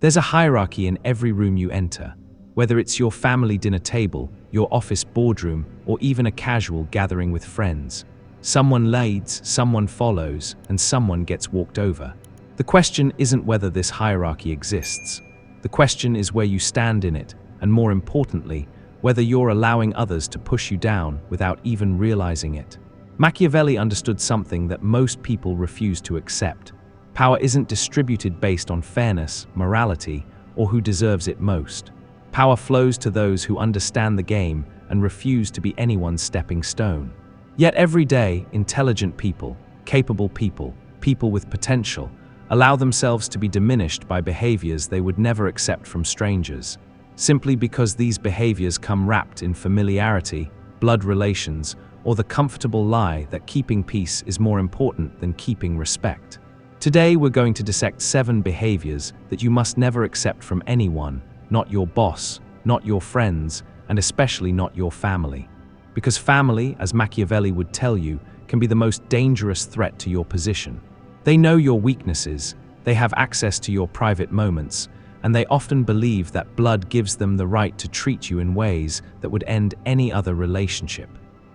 There's a hierarchy in every room you enter, whether it's your family dinner table, your office boardroom, or even a casual gathering with friends. Someone leads, someone follows, and someone gets walked over. The question isn't whether this hierarchy exists. The question is where you stand in it, and more importantly, whether you're allowing others to push you down without even realizing it. Machiavelli understood something that most people refuse to accept. Power isn't distributed based on fairness, morality, or who deserves it most. Power flows to those who understand the game and refuse to be anyone's stepping stone. Yet every day, intelligent people, capable people, people with potential, allow themselves to be diminished by behaviors they would never accept from strangers, simply because these behaviors come wrapped in familiarity, blood relations, or the comfortable lie that keeping peace is more important than keeping respect. Today we're going to dissect 7 behaviors that you must never accept from anyone, not your boss, not your friends, and especially not your family. Because family, as Machiavelli would tell you, can be the most dangerous threat to your position. They know your weaknesses, they have access to your private moments, and they often believe that blood gives them the right to treat you in ways that would end any other relationship.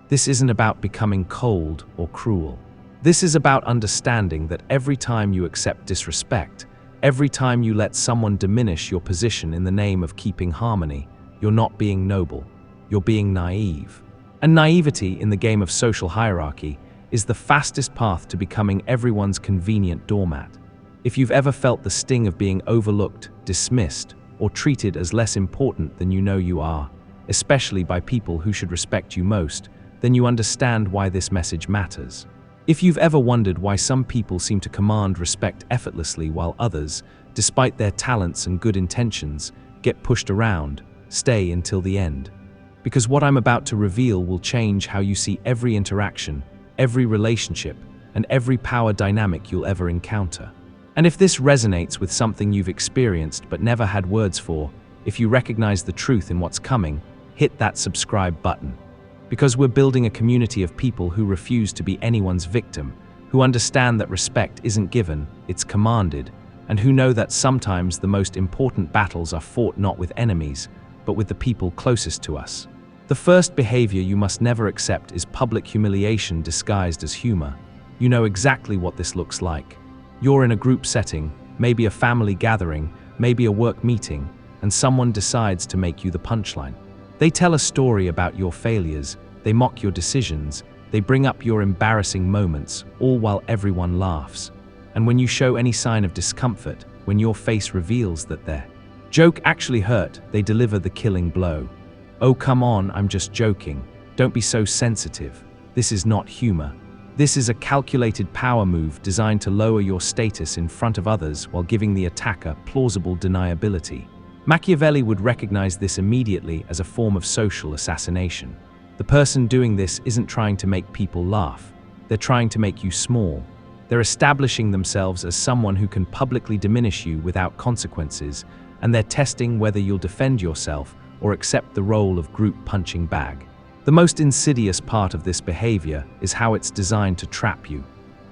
This isn't about becoming cold or cruel. This is about understanding that every time you accept disrespect, every time you let someone diminish your position in the name of keeping harmony, you're not being noble, you're being naive. And naivety in the game of social hierarchy is the fastest path to becoming everyone's convenient doormat. If you've ever felt the sting of being overlooked, dismissed, or treated as less important than you know you are, especially by people who should respect you most, then you understand why this message matters. If you've ever wondered why some people seem to command respect effortlessly while others, despite their talents and good intentions, get pushed around, stay until the end. Because what I'm about to reveal will change how you see every interaction, every relationship, and every power dynamic you'll ever encounter. And if this resonates with something you've experienced but never had words for, if you recognize the truth in what's coming, hit that subscribe button. Because we're building a community of people who refuse to be anyone's victim, who understand that respect isn't given, it's commanded, and who know that sometimes the most important battles are fought not with enemies, but with the people closest to us. The first behavior you must never accept is public humiliation disguised as humor. You know exactly what this looks like. You're in a group setting, maybe a family gathering, maybe a work meeting, and someone decides to make you the punchline. They tell a story about your failures, they mock your decisions, they bring up your embarrassing moments, all while everyone laughs. And when you show any sign of discomfort, when your face reveals that their joke actually hurt, they deliver the killing blow. Oh, come on, I'm just joking. Don't be so sensitive. This is not humor. This is a calculated power move designed to lower your status in front of others while giving the attacker plausible deniability. Machiavelli would recognize this immediately as a form of social assassination. The person doing this isn't trying to make people laugh. They're trying to make you small. They're establishing themselves as someone who can publicly diminish you without consequences, and they're testing whether you'll defend yourself or accept the role of group punching bag. The most insidious part of this behavior is how it's designed to trap you.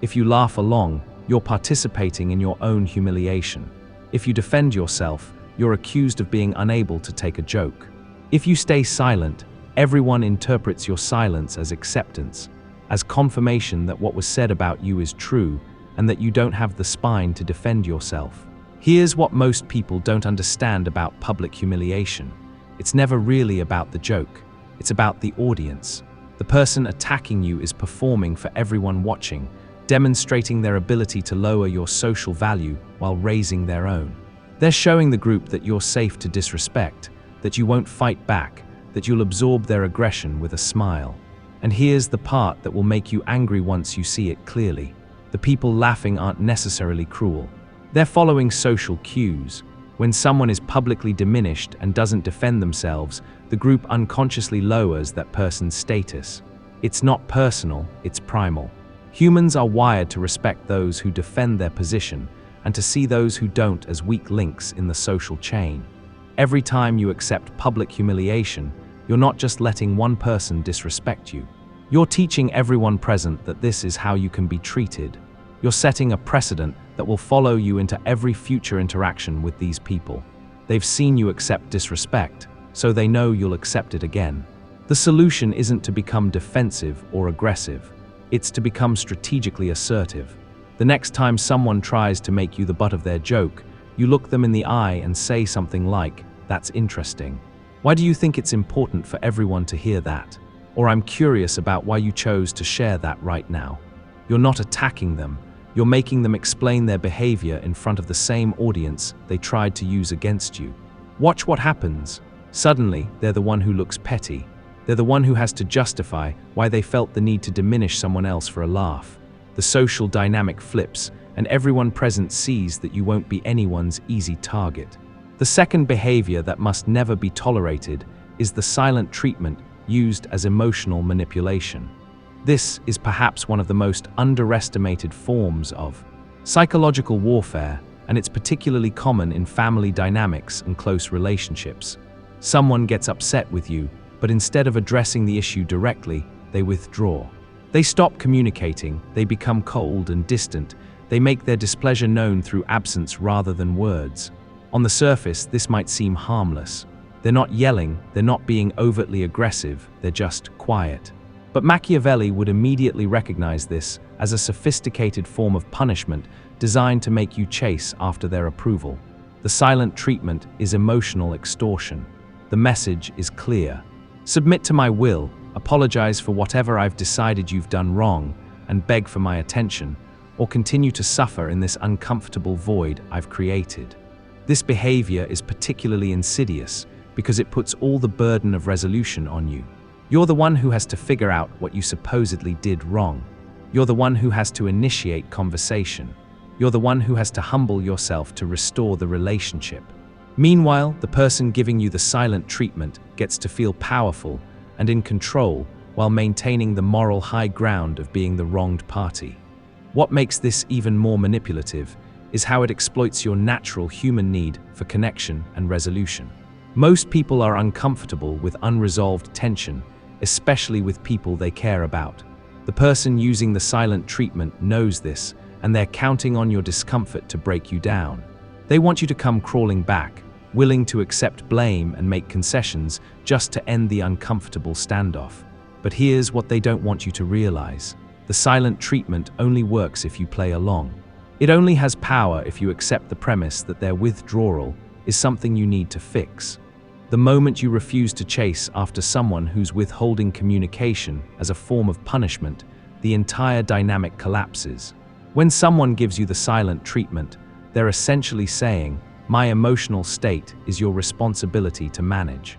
If you laugh along, you're participating in your own humiliation. If you defend yourself, you're accused of being unable to take a joke. If you stay silent, everyone interprets your silence as acceptance, as confirmation that what was said about you is true and that you don't have the spine to defend yourself. Here's what most people don't understand about public humiliation. It's never really about the joke. It's about the audience. The person attacking you is performing for everyone watching, demonstrating their ability to lower your social value while raising their own. They're showing the group that you're safe to disrespect, that you won't fight back, that you'll absorb their aggression with a smile. And here's the part that will make you angry once you see it clearly. The people laughing aren't necessarily cruel. They're following social cues. When someone is publicly diminished and doesn't defend themselves, the group unconsciously lowers that person's status. It's not personal, it's primal. Humans are wired to respect those who defend their position and to see those who don't as weak links in the social chain. Every time you accept public humiliation, you're not just letting one person disrespect you. You're teaching everyone present that this is how you can be treated. You're setting a precedent that will follow you into every future interaction with these people. They've seen you accept disrespect, so they know you'll accept it again. The solution isn't to become defensive or aggressive. It's to become strategically assertive. The next time someone tries to make you the butt of their joke, you look them in the eye and say something like, "That's interesting. Why do you think it's important for everyone to hear that?" Or, "I'm curious about why you chose to share that right now." You're not attacking them. You're making them explain their behavior in front of the same audience they tried to use against you. Watch what happens. Suddenly, they're the one who looks petty. They're the one who has to justify why they felt the need to diminish someone else for a laugh. The social dynamic flips, and everyone present sees that you won't be anyone's easy target. The second behavior that must never be tolerated is the silent treatment used as emotional manipulation. This is perhaps one of the most underestimated forms of psychological warfare, and it's particularly common in family dynamics and close relationships. Someone gets upset with you, but instead of addressing the issue directly, they withdraw. They stop communicating, they become cold and distant, they make their displeasure known through absence rather than words. On the surface, this might seem harmless. They're not yelling, they're not being overtly aggressive, they're just quiet. But Machiavelli would immediately recognize this as a sophisticated form of punishment designed to make you chase after their approval. The silent treatment is emotional extortion. The message is clear. Submit to my will, apologize for whatever I've decided you've done wrong, and beg for my attention, or continue to suffer in this uncomfortable void I've created. This behavior is particularly insidious because it puts all the burden of resolution on you. You're the one who has to figure out what you supposedly did wrong. You're the one who has to initiate conversation. You're the one who has to humble yourself to restore the relationship. Meanwhile, the person giving you the silent treatment gets to feel powerful and in control while maintaining the moral high ground of being the wronged party. What makes this even more manipulative is how it exploits your natural human need for connection and resolution. Most people are uncomfortable with unresolved tension, especially with people they care about. The person using the silent treatment knows this, and they're counting on your discomfort to break you down. They want you to come crawling back, willing to accept blame and make concessions just to end the uncomfortable standoff. But here's what they don't want you to realize. The silent treatment only works if you play along. It only has power if you accept the premise that their withdrawal is something you need to fix. The moment you refuse to chase after someone who's withholding communication as a form of punishment, the entire dynamic collapses. When someone gives you the silent treatment, they're essentially saying, "My emotional state is your responsibility to manage."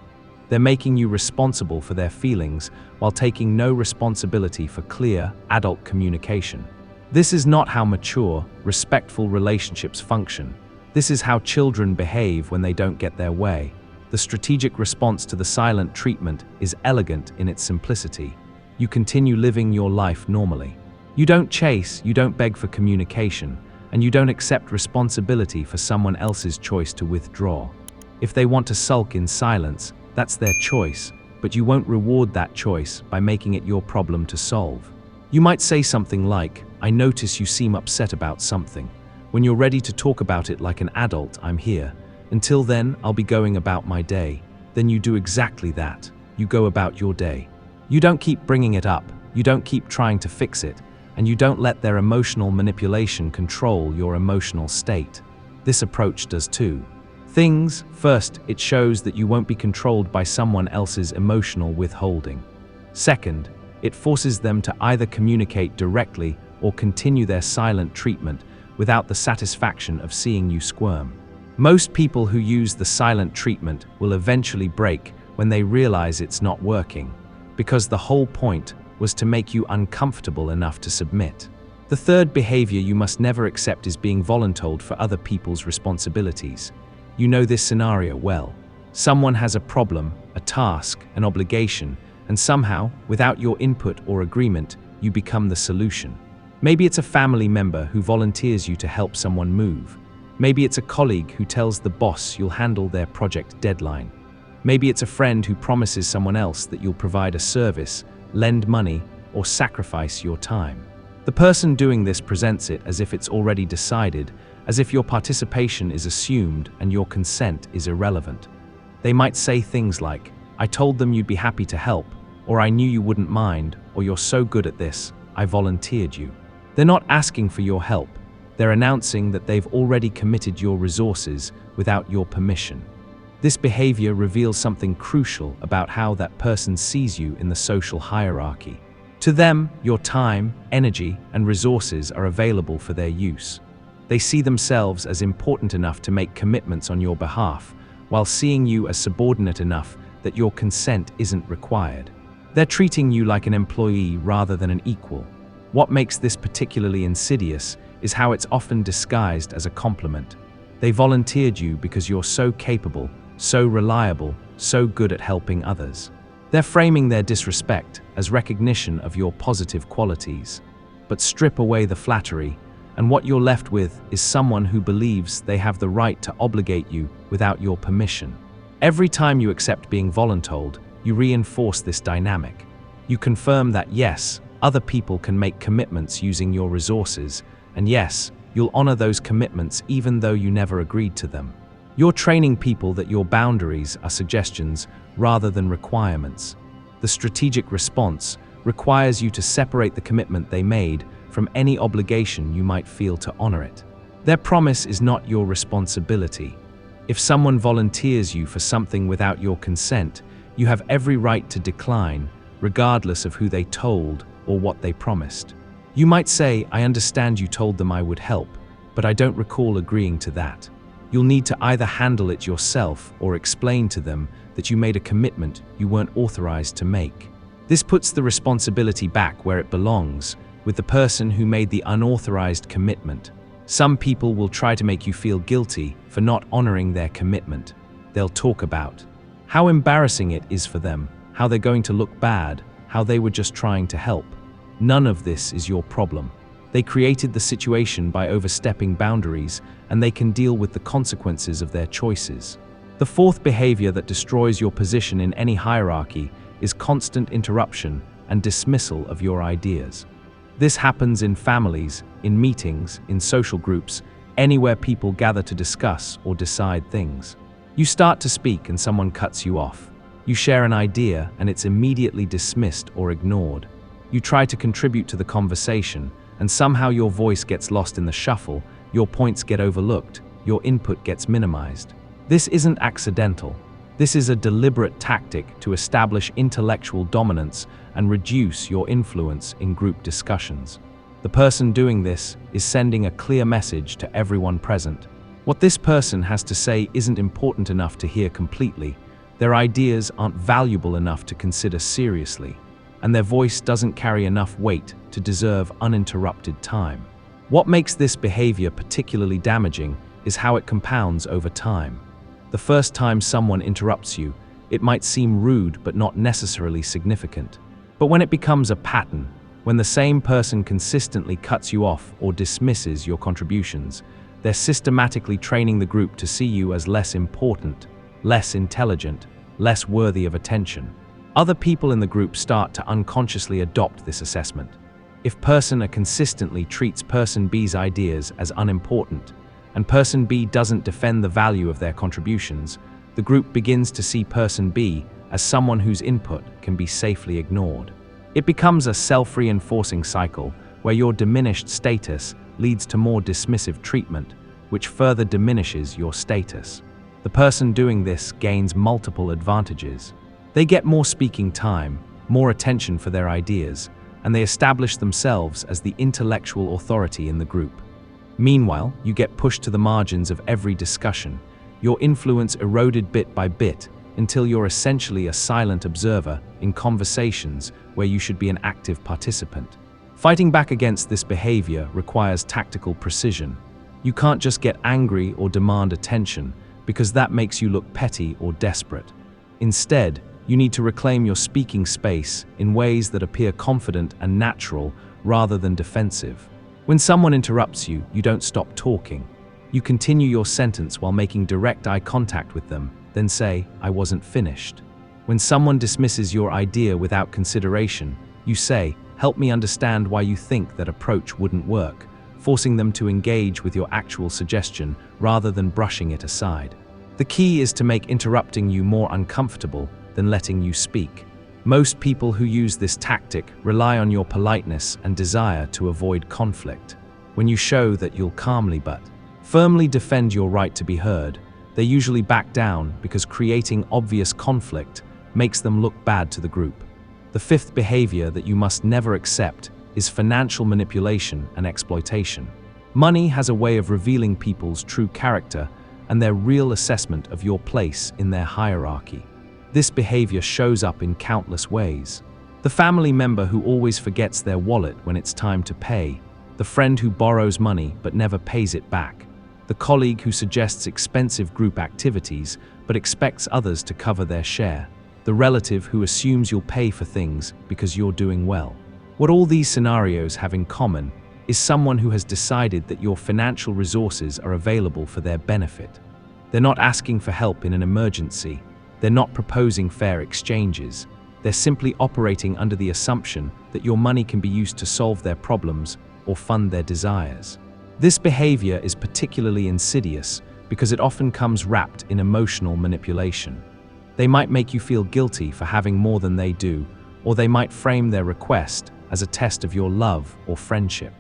They're making you responsible for their feelings while taking no responsibility for clear, adult communication. This is not how mature, respectful relationships function. This is how children behave when they don't get their way. The strategic response to the silent treatment is elegant in its simplicity. You continue living your life normally. You don't chase, you don't beg for communication, and you don't accept responsibility for someone else's choice to withdraw. If they want to sulk in silence, that's their choice, but you won't reward that choice by making it your problem to solve. You might say something like, "I notice you seem upset about something. When you're ready to talk about it like an adult, I'm here. Until then, I'll be going about my day." Then you do exactly that. You go about your day. You don't keep bringing it up, you don't keep trying to fix it, and you don't let their emotional manipulation control your emotional state. This approach does two things. First, it shows that you won't be controlled by someone else's emotional withholding. Second, it forces them to either communicate directly or continue their silent treatment without the satisfaction of seeing you squirm. Most people who use the silent treatment will eventually break when they realize it's not working, because the whole point was to make you uncomfortable enough to submit. The third behavior you must never accept is being voluntold for other people's responsibilities. You know this scenario well. Someone has a problem, a task, an obligation, and somehow, without your input or agreement, you become the solution. Maybe it's a family member who volunteers you to help someone move. Maybe it's a colleague who tells the boss you'll handle their project deadline. Maybe it's a friend who promises someone else that you'll provide a service, lend money, or sacrifice your time. The person doing this presents it as if it's already decided, as if your participation is assumed and your consent is irrelevant. They might say things like, "I told them you'd be happy to help," or "I knew you wouldn't mind," or "You're so good at this, I volunteered you." They're not asking for your help. They're announcing that they've already committed your resources without your permission. This behavior reveals something crucial about how that person sees you in the social hierarchy. To them, your time, energy, and resources are available for their use. They see themselves as important enough to make commitments on your behalf, while seeing you as subordinate enough that your consent isn't required. They're treating you like an employee rather than an equal. What makes this particularly insidious is how it's often disguised as a compliment. They volunteered you because you're so capable, so reliable, so good at helping others. They're framing their disrespect as recognition of your positive qualities. But strip away the flattery, and what you're left with is someone who believes they have the right to obligate you without your permission. Every time you accept being voluntold, you reinforce this dynamic. You confirm that yes, other people can make commitments using your resources, and yes, you'll honor those commitments even though you never agreed to them. You're training people that your boundaries are suggestions rather than requirements. The strategic response requires you to separate the commitment they made from any obligation you might feel to honor it. Their promise is not your responsibility. If someone volunteers you for something without your consent, you have every right to decline, regardless of who they told or what they promised. You might say, "I understand you told them I would help, but I don't recall agreeing to that." You'll need to either handle it yourself or explain to them that you made a commitment you weren't authorized to make. This puts the responsibility back where it belongs, with the person who made the unauthorized commitment. Some people will try to make you feel guilty for not honoring their commitment. They'll talk about how embarrassing it is for them, how they're going to look bad, how they were just trying to help. None of this is your problem. They created the situation by overstepping boundaries, and they can deal with the consequences of their choices. The fourth behavior that destroys your position in any hierarchy is constant interruption and dismissal of your ideas. This happens in families, in meetings, in social groups, anywhere people gather to discuss or decide things. You start to speak and someone cuts you off. You share an idea and it's immediately dismissed or ignored. You try to contribute to the conversation, and somehow your voice gets lost in the shuffle, your points get overlooked, your input gets minimized. This isn't accidental. This is a deliberate tactic to establish intellectual dominance and reduce your influence in group discussions. The person doing this is sending a clear message to everyone present. What this person has to say isn't important enough to hear completely, their ideas aren't valuable enough to consider seriously, and their voice doesn't carry enough weight to deserve uninterrupted time. What makes this behavior particularly damaging is how it compounds over time. The first time someone interrupts you, it might seem rude but not necessarily significant. But when it becomes a pattern, when the same person consistently cuts you off or dismisses your contributions, they're systematically training the group to see you as less important, less intelligent, less worthy of attention. Other people in the group start to unconsciously adopt this assessment. If person A consistently treats person B's ideas as unimportant, and person B doesn't defend the value of their contributions, the group begins to see person B as someone whose input can be safely ignored. It becomes a self-reinforcing cycle where your diminished status leads to more dismissive treatment, which further diminishes your status. The person doing this gains multiple advantages. They get more speaking time, more attention for their ideas, and they establish themselves as the intellectual authority in the group. Meanwhile, you get pushed to the margins of every discussion, your influence eroded bit by bit until you're essentially a silent observer in conversations where you should be an active participant. Fighting back against this behavior requires tactical precision. You can't just get angry or demand attention, because that makes you look petty or desperate. Instead, you need to reclaim your speaking space in ways that appear confident and natural rather than defensive. When someone interrupts you, you don't stop talking. You continue your sentence while making direct eye contact with them, then say, "I wasn't finished." When someone dismisses your idea without consideration, you say, Help me understand why you think that approach wouldn't work, forcing them to engage with your actual suggestion rather than brushing it aside. The key is to make interrupting you more uncomfortable than letting you speak. Most people who use this tactic rely on your politeness and desire to avoid conflict. When you show that you'll calmly but firmly defend your right to be heard, they usually back down because creating obvious conflict makes them look bad to the group. The fifth behavior that you must never accept is financial manipulation and exploitation. Money has a way of revealing people's true character and their real assessment of your place in their hierarchy. This behavior shows up in countless ways. The family member who always forgets their wallet when it's time to pay, the friend who borrows money but never pays it back, the colleague who suggests expensive group activities but expects others to cover their share, the relative who assumes you'll pay for things because you're doing well. What all these scenarios have in common is someone who has decided that your financial resources are available for their benefit. They're not asking for help in an emergency. They're not proposing fair exchanges. They're simply operating under the assumption that your money can be used to solve their problems or fund their desires. This behavior is particularly insidious because it often comes wrapped in emotional manipulation. They might make you feel guilty for having more than they do, or they might frame their request as a test of your love or friendship.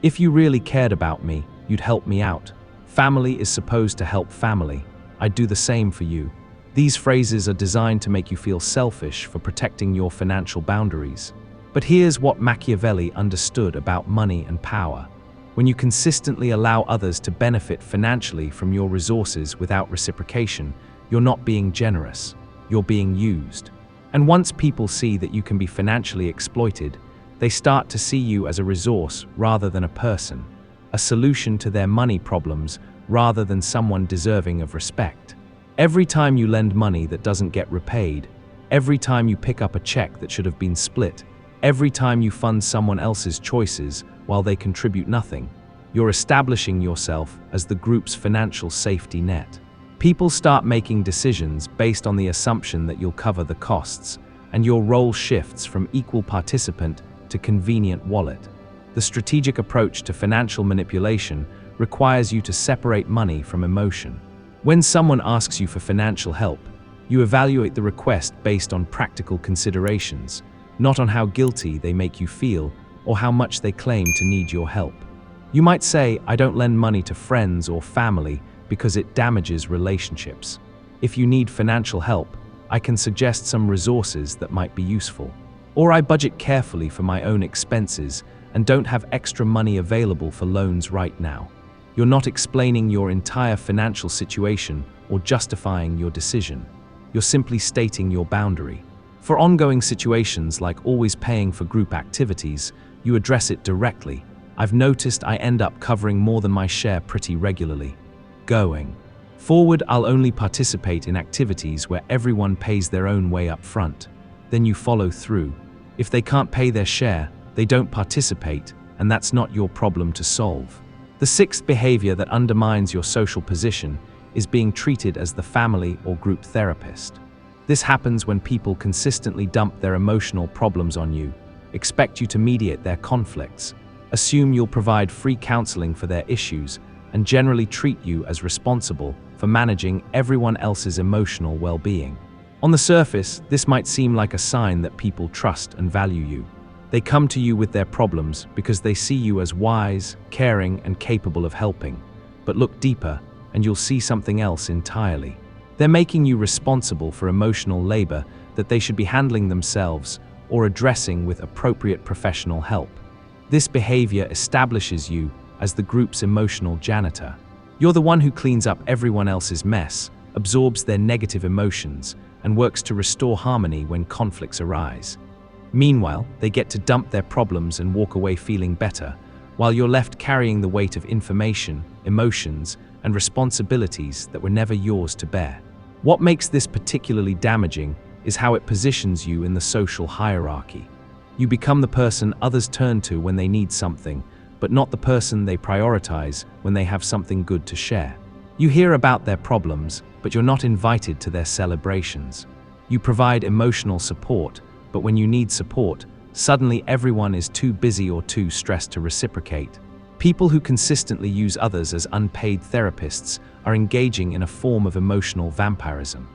If you really cared about me, you'd help me out. Family is supposed to help family. I'd do the same for you. These phrases are designed to make you feel selfish for protecting your financial boundaries. But here's what Machiavelli understood about money and power. When you consistently allow others to benefit financially from your resources without reciprocation, you're not being generous. You're being used. And once people see that you can be financially exploited, they start to see you as a resource rather than a person, a solution to their money problems rather than someone deserving of respect. Every time you lend money that doesn't get repaid, every time you pick up a check that should have been split, every time you fund someone else's choices while they contribute nothing, you're establishing yourself as the group's financial safety net. People start making decisions based on the assumption that you'll cover the costs, and your role shifts from equal participant to convenient wallet. The strategic approach to financial manipulation requires you to separate money from emotion. When someone asks you for financial help, you evaluate the request based on practical considerations, not on how guilty they make you feel or how much they claim to need your help. You might say, "I don't lend money to friends or family because it damages relationships. If you need financial help, I can suggest some resources that might be useful. Or I budget carefully for my own expenses and don't have extra money available for loans right now." You're not explaining your entire financial situation or justifying your decision. You're simply stating your boundary. For ongoing situations like always paying for group activities, you address it directly. "I've noticed I end up covering more than my share pretty regularly. Going forward, I'll only participate in activities where everyone pays their own way up front." Then you follow through. If they can't pay their share, they don't participate, and that's not your problem to solve. The sixth behavior that undermines your social position is being treated as the family or group therapist. This happens when people consistently dump their emotional problems on you, expect you to mediate their conflicts, assume you'll provide free counseling for their issues, and generally treat you as responsible for managing everyone else's emotional well-being. On the surface, this might seem like a sign that people trust and value you. They come to you with their problems because they see you as wise, caring, and capable of helping. But look deeper, and you'll see something else entirely. They're making you responsible for emotional labor that they should be handling themselves or addressing with appropriate professional help. This behavior establishes you as the group's emotional janitor. You're the one who cleans up everyone else's mess, absorbs their negative emotions, and works to restore harmony when conflicts arise. Meanwhile, they get to dump their problems and walk away feeling better, while you're left carrying the weight of information, emotions, and responsibilities that were never yours to bear. What makes this particularly damaging is how it positions you in the social hierarchy. You become the person others turn to when they need something, but not the person they prioritize when they have something good to share. You hear about their problems, but you're not invited to their celebrations. You provide emotional support, but when you need support, Suddenly everyone is too busy or too stressed to reciprocate. People who consistently use others as unpaid therapists are engaging in a form of emotional vampirism.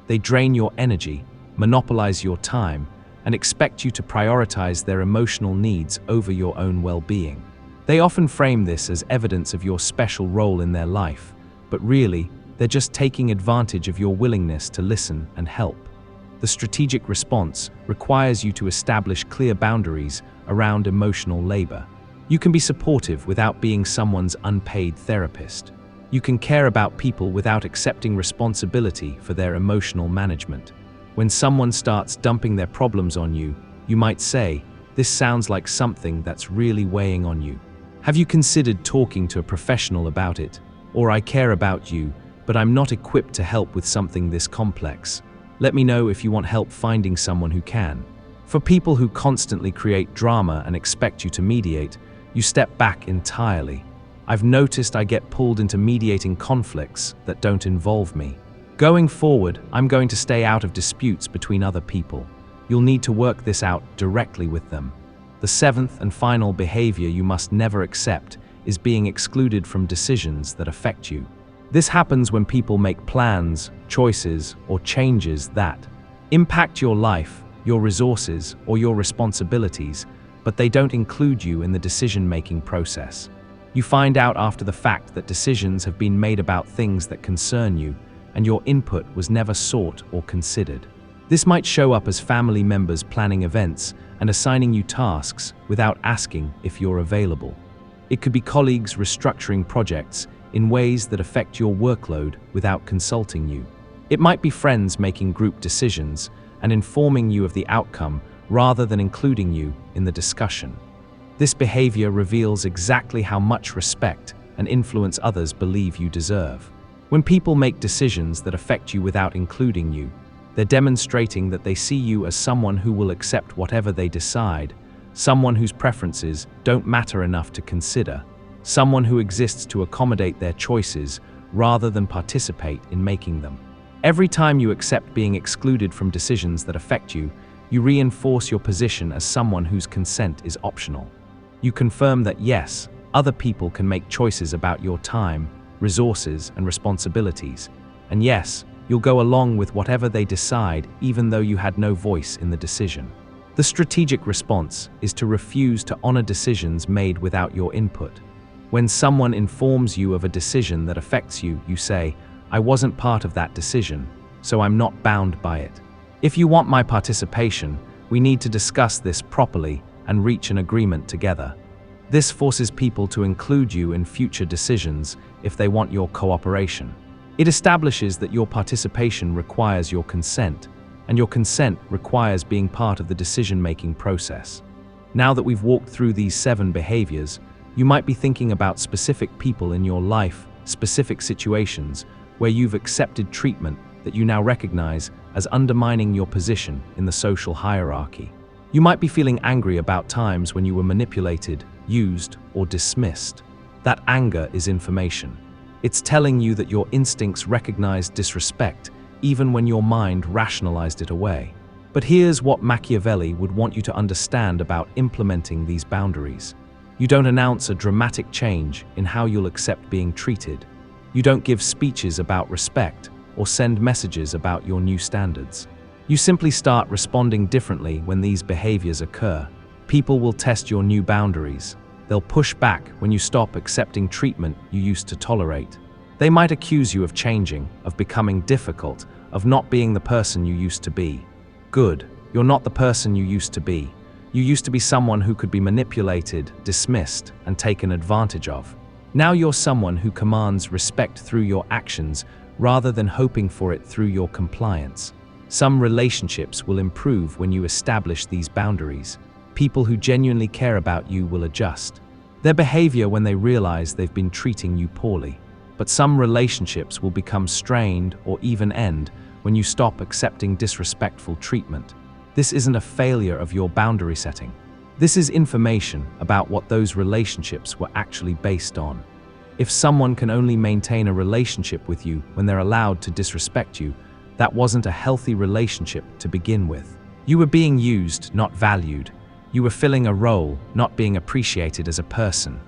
They drain your energy, monopolize your time, and expect you to prioritize their emotional needs over your own well-being. They often frame this as evidence of your special role in their life, but really, they're just taking advantage of your willingness to listen and help. The strategic response requires you to establish clear boundaries around emotional labor. You can be supportive without being someone's unpaid therapist. You can care about people without accepting responsibility for their emotional management. When someone starts dumping their problems on you, you might say, "This sounds like something that's really weighing on you. Have you considered talking to a professional about it?" Or, "I care about you, but I'm not equipped to help with something this complex. Let me know if you want help finding someone who can." For people who constantly create drama and expect you to mediate, you step back entirely. I've noticed I get pulled into mediating conflicts that don't involve me. Going forward, I'm going to stay out of disputes between other people. You'll need to work this out directly with them. The seventh and final behavior you must never accept is being excluded from decisions that affect you. This happens when people make plans, choices, or changes that impact your life, your resources, or your responsibilities, but they don't include you in the decision-making process. You find out after the fact that decisions have been made about things that concern you, and your input was never sought or considered. This might show up as family members planning events and assigning you tasks without asking if you're available. It could be colleagues restructuring projects in ways that affect your workload without consulting you. It might be friends making group decisions and informing you of the outcome rather than including you in the discussion. This behavior reveals exactly how much respect and influence others believe you deserve. When people make decisions that affect you without including you, they're demonstrating that they see you as someone who will accept whatever they decide, someone whose preferences don't matter enough to consider, someone who exists to accommodate their choices rather than participate in making them. Every time you accept being excluded from decisions that affect you, you reinforce your position as someone whose consent is optional. You confirm that yes, other people can make choices about your time, resources, and responsibilities. And yes, you'll go along with whatever they decide even though you had no voice in the decision. The strategic response is to refuse to honor decisions made without your input. When someone informs you of a decision that affects you, you say, "I wasn't part of that decision, so I'm not bound by it. If you want my participation, we need to discuss this properly and reach an agreement together." This forces people to include you in future decisions if they want your cooperation. It establishes that your participation requires your consent, and your consent requires being part of the decision-making process. Now that we've walked through these 7 behaviors, you might be thinking about specific people in your life, specific situations, where you've accepted treatment that you now recognize as undermining your position in the social hierarchy. You might be feeling angry about times when you were manipulated, used, or dismissed. That anger is information. It's telling you that your instincts recognized disrespect even when your mind rationalized it away. But here's what Machiavelli would want you to understand about implementing these boundaries. You don't announce a dramatic change in how you'll accept being treated. You don't give speeches about respect or send messages about your new standards. You simply start responding differently when these behaviors occur. People will test your new boundaries. They'll push back when you stop accepting treatment you used to tolerate. They might accuse you of changing, of becoming difficult, of not being the person you used to be. Good, you're not the person you used to be. You used to be someone who could be manipulated, dismissed, and taken advantage of. Now you're someone who commands respect through your actions rather than hoping for it through your compliance. Some relationships will improve when you establish these boundaries. People who genuinely care about you will adjust their behavior when they realize they've been treating you poorly. But some relationships will become strained or even end when you stop accepting disrespectful treatment. This isn't a failure of your boundary setting. This is information about what those relationships were actually based on. If someone can only maintain a relationship with you when they're allowed to disrespect you, that wasn't a healthy relationship to begin with. You were being used, not valued. You were filling a role, not being appreciated as a person.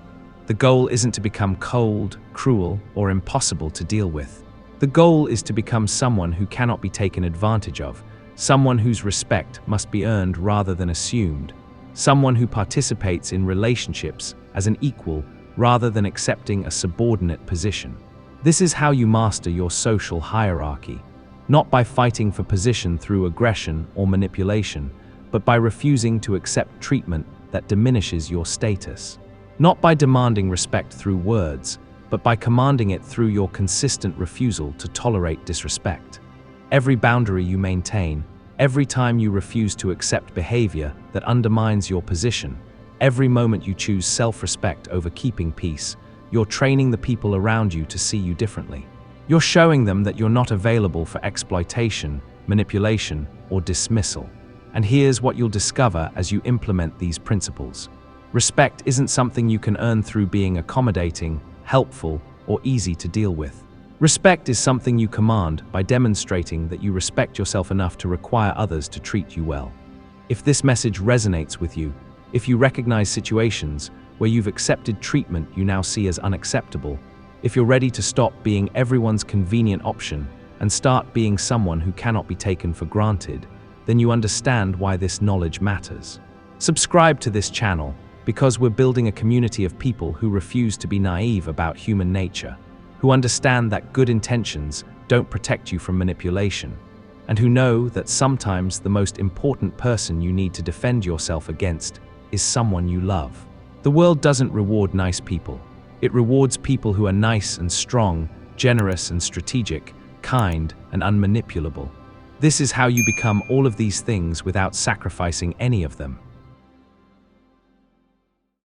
The goal isn't to become cold, cruel, or impossible to deal with. The goal is to become someone who cannot be taken advantage of, someone whose respect must be earned rather than assumed, someone who participates in relationships as an equal rather than accepting a subordinate position. This is how you master your social hierarchy, not by fighting for position through aggression or manipulation, but by refusing to accept treatment that diminishes your status. Not by demanding respect through words, but by commanding it through your consistent refusal to tolerate disrespect. Every boundary you maintain, every time you refuse to accept behavior that undermines your position, every moment you choose self-respect over keeping peace, you're training the people around you to see you differently. You're showing them that you're not available for exploitation, manipulation, or dismissal. And here's what you'll discover as you implement these principles. Respect isn't something you can earn through being accommodating, helpful, or easy to deal with. Respect is something you command by demonstrating that you respect yourself enough to require others to treat you well. If this message resonates with you, if you recognize situations where you've accepted treatment you now see as unacceptable, if you're ready to stop being everyone's convenient option and start being someone who cannot be taken for granted, then you understand why this knowledge matters. Subscribe to this channel because we're building a community of people who refuse to be naive about human nature, who understand that good intentions don't protect you from manipulation, and who know that sometimes the most important person you need to defend yourself against is someone you love. The world doesn't reward nice people. It rewards people who are nice and strong, generous and strategic, kind and unmanipulable. This is how you become all of these things without sacrificing any of them.